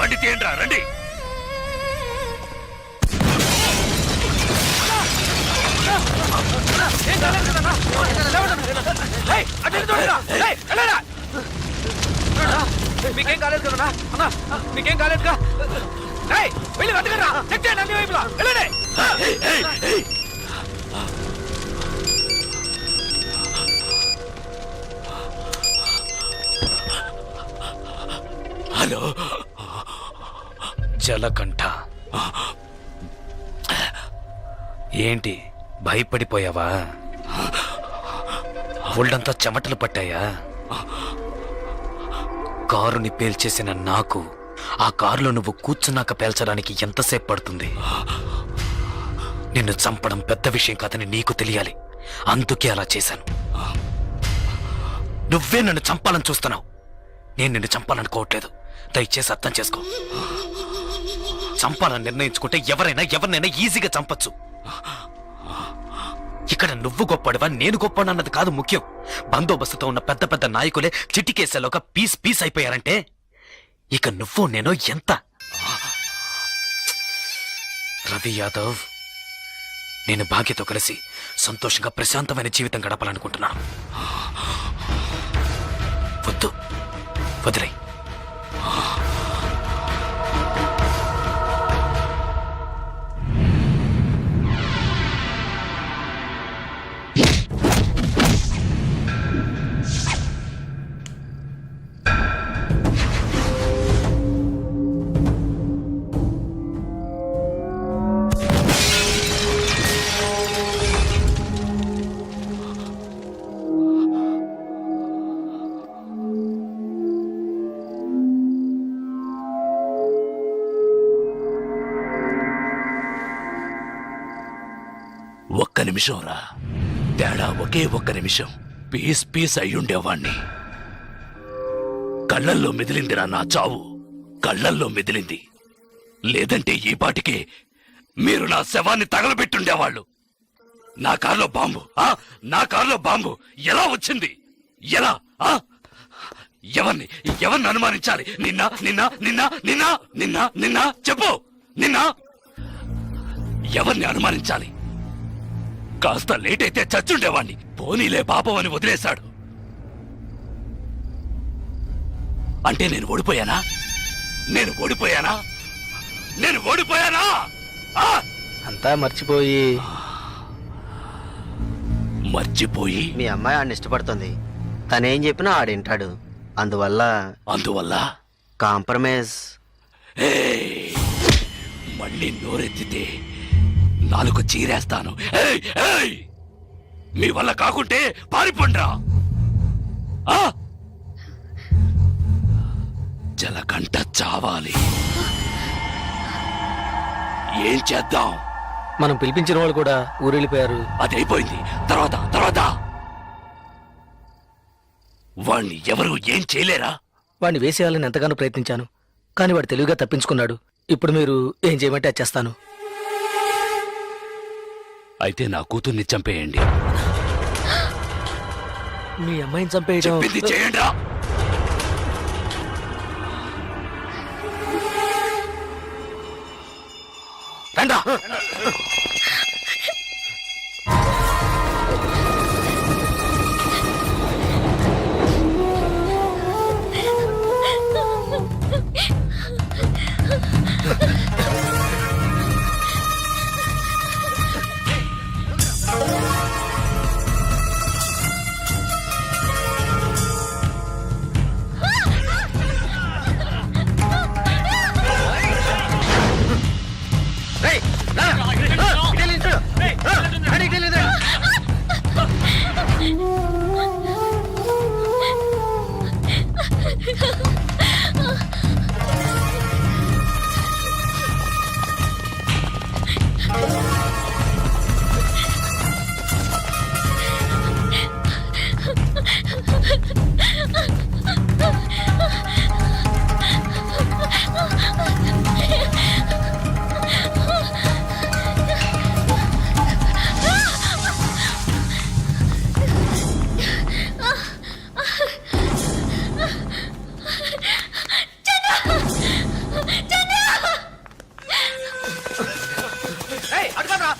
బండి తీయండి రండి. మీకేం కాలేదు కదా అన్నా? మీకేం కాలేదుగా? వెళ్ళి వెతకరా, చెక్ చేయండి అన్ని వైపులా. వెళ్ళండి. హలో జలకంఠ, ఏంటి భయపడిపోయావా? ఒళ్ళంతా చెమటలు పట్టాయా? కారుని పేల్చేసిన నాకు ఆ కారులో నువ్వు కూర్చున్నాక పేల్చడానికి ఎంతసేపు పడుతుంది? నిన్ను చంపడం పెద్ద విషయం కాదని నీకు తెలియాలి, అందుకే అలా చేశాను. నువ్వే నన్ను చంపాలని చూస్తున్నావు, నేను నిన్ను చంపాలనుకోవట్లేదు. దయచేసి అర్థం చేసుకో. చంపాలని నిర్ణయించుకుంటే ఎవరినైనా ఈజీగా చంపచ్చు. ఇక్కడ నువ్వు గొప్పడివా నేను గొప్పనన్నది కాదు ముఖ్యం. బందోబస్తుతో ఉన్న పెద్ద పెద్ద నాయకులే చిటికేసేలోగా పీస్ అయిపోయారంటే ఇక నువ్వు నేను ఎంత? రవి యాదవ్, నేను భాగ్యతో కలిసి సంతోషంగా ప్రశాంతమైన జీవితం గడపాలనుకుంటున్నాను. వద్దు, వదిలే. ఒక్క నిమిషం రా, తేడా ఒకే ఒక్క నిమిషం. పీస్ అయ్యుండేవాణ్ణి. కళ్ళల్లో మెదిలిందిరా నా చావు, కళ్ళల్లో మెదిలింది. లేదంటే ఈ పాటికే మీరు నా శవాన్ని తగలబెట్టుండేవాళ్ళు. నా కారులో బాంబు, నా కారులో బాంబు ఎలా వచ్చింది? ఎలా? ఎవరిని అనుమానించాలి? నిన్న చెప్పు. ఎవరిని అనుమానించాలి? కాస్త లేట్ అయితే చచ్చుండేవాణ్ణి. పోనీలే పాపం అని వదిలేశాడు. అంటే నేను ఓడిపోయానా? అంతా మర్చిపోయి మీ అమ్మాయి ఆడిని ఇష్టపడుతుంది. తనేం చెప్పినా ఆడింటాడు. అందువల్ల కాంప్రమైజ్. మళ్ళీ నోరెత్తితే నాలుగు చీరేస్తాను. మీ వల్ల కాకుంటే పారిపోండ్రా. జలకంఠ చావాలి. ఏం చేద్దాం? మనం పిలిపించిన వాళ్ళు కూడా ఊరెళ్ళిపోయారు. అదైపోయింది. తర్వాత వాణ్ణి ఎవరు ఏం చేయలేరా? వాడిని వేసేయాలని ఎంతగానో ప్రయత్నించాను, కానీ వాడు తెలివిగా తప్పించుకున్నాడు. ఇప్పుడు మీరు ఏం చేయమంటే అది చేస్తాను. అయితే నా కూతుర్ని చంపేయండి. మీ అమ్మాయిని చంపేయడం చేయండి. రండా.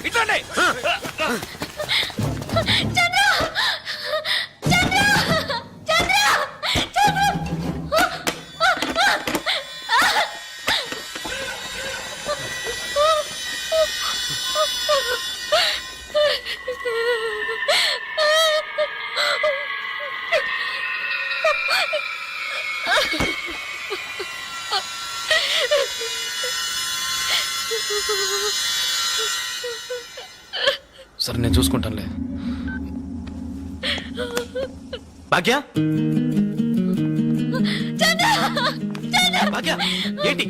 ఇట్లాండి సరే నేను చూసుకుంటానులే. భాగ్య భాగ్య ఏంటి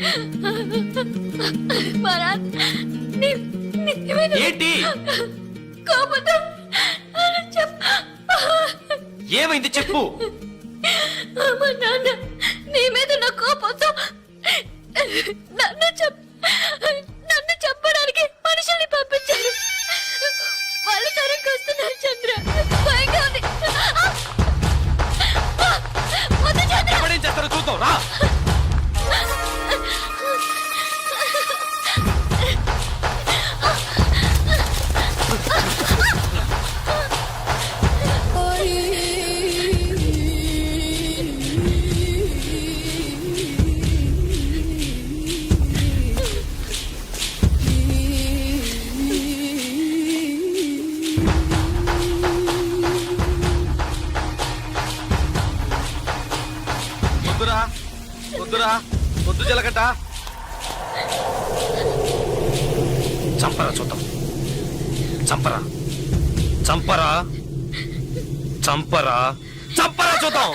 ఏంటి ఏమైంది చెప్పు. నీ మీద నా కోపంతో నన్ను చెప్పడానికి మనుషుల్ని పంపించారు. వాళ్ళు తరంకి వస్తున్నారు చంద్ర. భయంగా ఉంది. వద్దు చంద్ర. ఎవడేం చేస్తారో చూద్దాం రా. వద్దురా వద్దురా వద్దు జలగడ్డ. చంపరా చూద్దాం. చంపరా చంపరా చంపరా చంపరా చూద్దాం.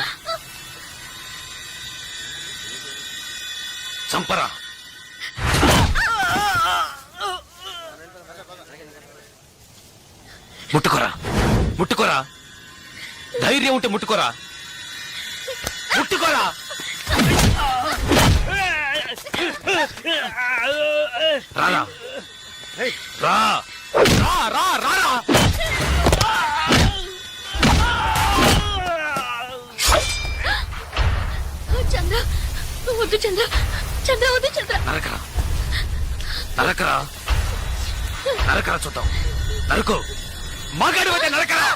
చంపరా. ముట్టుకోరా ముట్టుకోరా. ధైర్యం ఉంటే ముట్టుకోరా. ముట్టుకోరా. రారా రా రా రా రా. చంద్ర వద్దు చంద్ర. చంద్ర వద్దు చంద్ర. నరకరా నరకరా నరకరా చూద్దాం. నరకు. మగాడు అయితే నరకరా.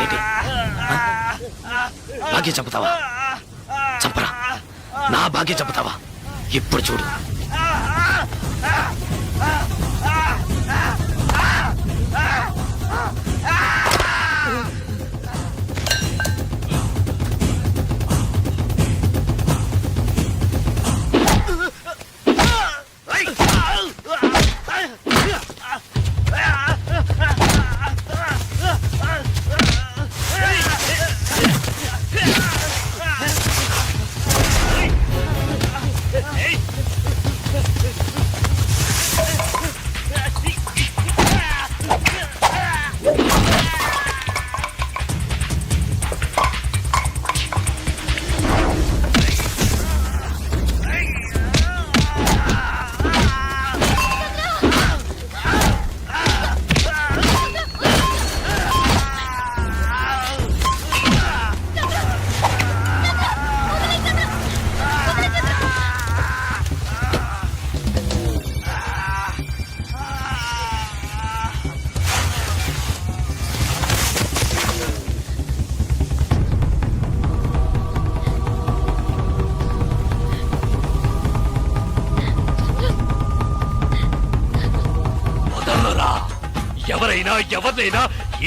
ఏంటి భాగ్య చంపుతావా? చంపరా. నా భాగ్య చంపుతావా? ఇప్పుడు చూడు. ఎవరినైనా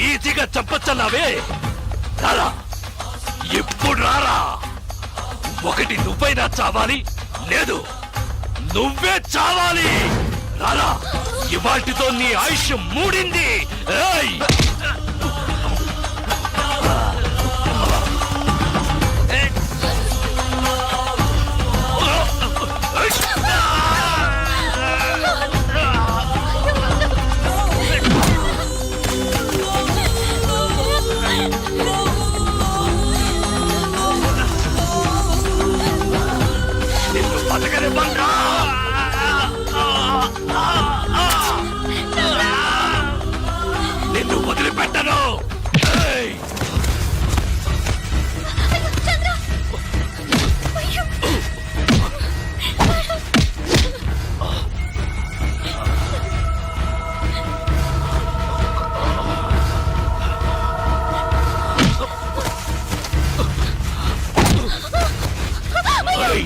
ఈజీగా చంపచ్చన్నావే. రారా ఇప్పుడు రారా. ఒకటి నువ్వైనా చావాలి, లేదు నువ్వే చావాలి. రారా, ఇవాటితో నీ ఆయుష్ మూడింది. ఏయ్! నిన్ను బతకనివ్వనురా. నిన్ను వదిలిపెట్టను. ఏయ్! ఏయ్!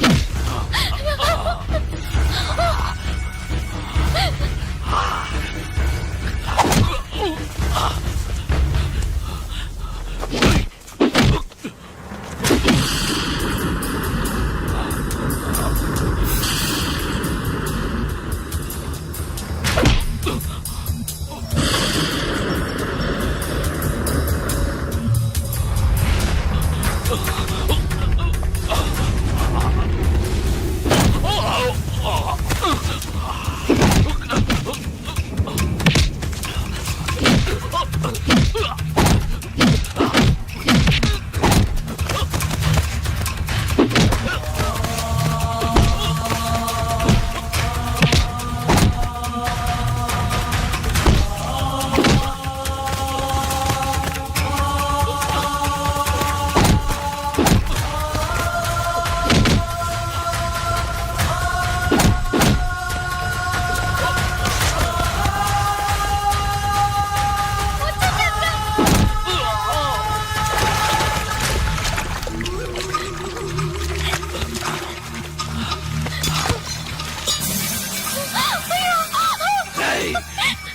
ఏయ్!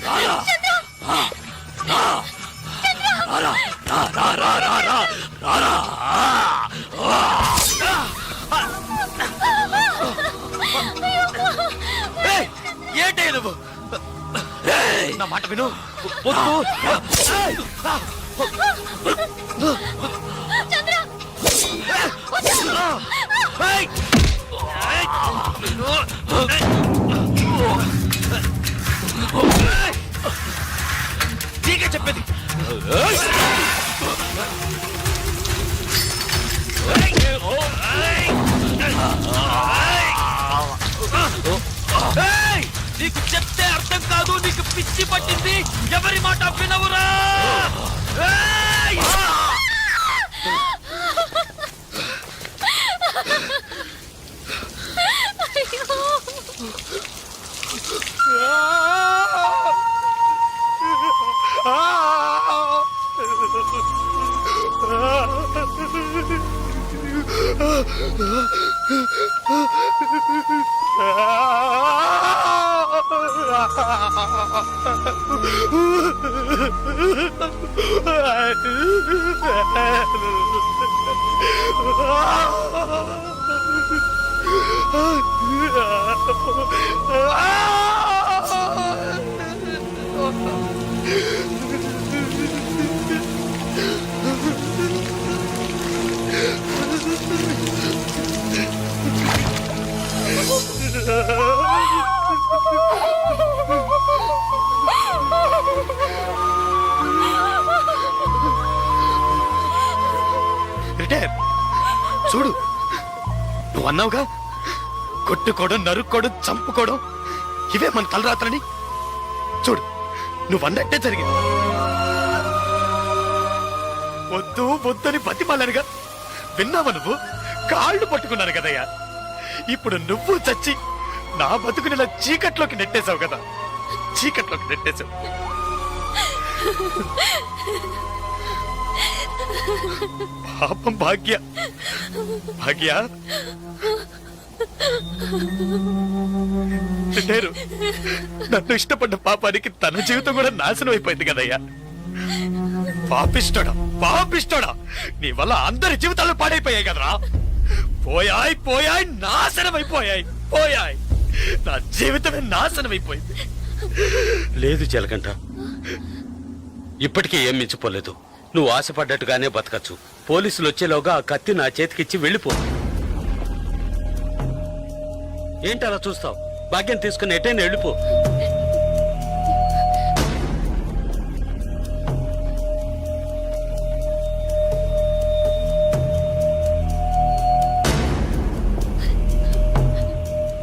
రారా. రారా, రా, రా, రా, రా, రా, రారా. ఏయ్, ఏంటి నువ్వు? ఏయ్! నా మాట విను. వద్దు. ఏయ్! ఏయ్! నీకే చెప్పేది. ఏయ్! నీకు చెప్తే అర్థం కాదు, నీకు పిచ్చి పట్టింది. ఎవరి మాట వినవురా. ఏయ్! రిటైర్. చూడు, నువ్వు అన్నావుగా, కొట్టుకోవడం, నరుక్కోవడం, చంపుకోవడం ఇవే మన తలరాత్రని. చూడు, నువ్వు అన్నట్టే జరిగింది. వద్దు వద్దని బతిమాలనుగా విన్నావా నువ్వు? కాళ్ళు పట్టుకున్నాను కదయ్యా. ఇప్పుడు నువ్వు చచ్చి నా బతుకుని చీకట్లోకి నెట్టేశావు కదా. చీకట్లోకి నెట్టేశావు. పాపం భాగ్య. భాగ్య లేరు. నన్ను ఇష్టపడ్డ పాపానికి తన జీవితం కూడా నాశనం అయిపోయింది కదయ్యా. పాపిష్టోడా, పాపిష్టోడా, నీ వల్ల అందరి జీవితాలు పాడైపోయాయి కదరా. పోయాయి పోయాయి, నాశనం అయిపోయాయి. పోయాయి నా జీవితమే నాశనమైపోయింది. లేదు జలగంట, ఇప్పటికీ ఏం మించిపోలేదు. నువ్వు ఆశపడ్డట్టుగానే బతకచ్చు. పోలీసులు వచ్చేలోగా ఆ కత్తి నా చేతికిచ్చి వెళ్ళిపో. ఏంటి అలా చూస్తావు? భాగ్యం తీసుకుని ఎటైనా వెళ్ళిపో.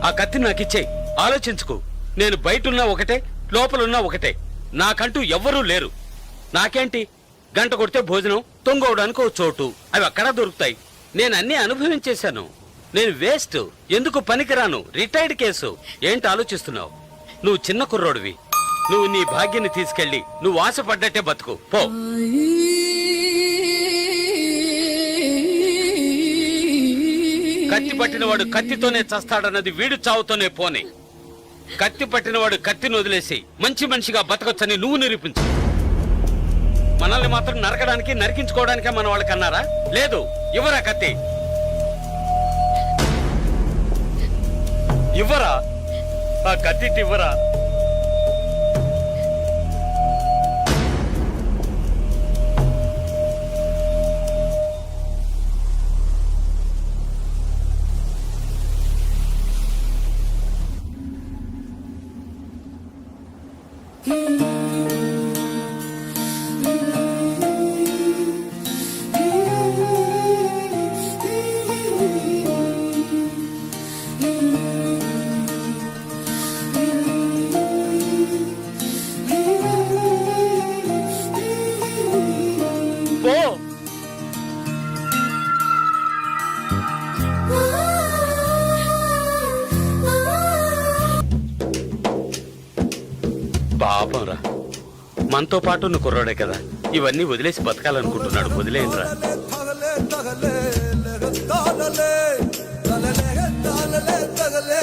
ఆ కత్తి నాకిచ్చేయి. ఆలోచించుకో. నేను బయటున్నా ఒకటే, లోపలున్నా ఒకటే. నాకంటూ ఎవ్వరూ లేరు. నాకేంటి, గంట కొడితే భోజనం, తొంగవడానికి ఓ చోటు, అవి అక్కడా దొరుకుతాయి. నేను అన్నీ అనుభవించేశాను. నేను వేస్ట్, ఎందుకు పనికిరాను, రిటైర్డ్ కేసు. ఏంటి ఆలోచిస్తున్నావు? నువ్వు చిన్న కుర్రోడివి. నువ్వు నీ భాగ్యాన్ని తీసుకెళ్ళి నువ్వు ఆశపడ్డట్టే బతుకు పో. కత్తి పట్టినవాడు కత్తితోనే చస్తాడన్నది వీడు చావుతోనే పోని. కత్తి పట్టినవాడు కత్తిని వదిలేసి మంచి మనిషిగా బతకొచ్చని నువ్వు నిరూపించు. మనల్ని మాత్రం నరకడానికి, నరికించుకోవడానికే మన వాళ్ళకి అన్నారా? లేదు. ఇవ్వరా కత్తి, ఇవ్వరా ఆ కత్తి ఇవ్వరా. పో. పాపంరా, మనతో పాటు నువ్వు కుర్రాడే కదా, ఇవన్నీ వదిలేసి బతకాలనుకుంటున్నాడు. వదిలేయండిరా. తగలే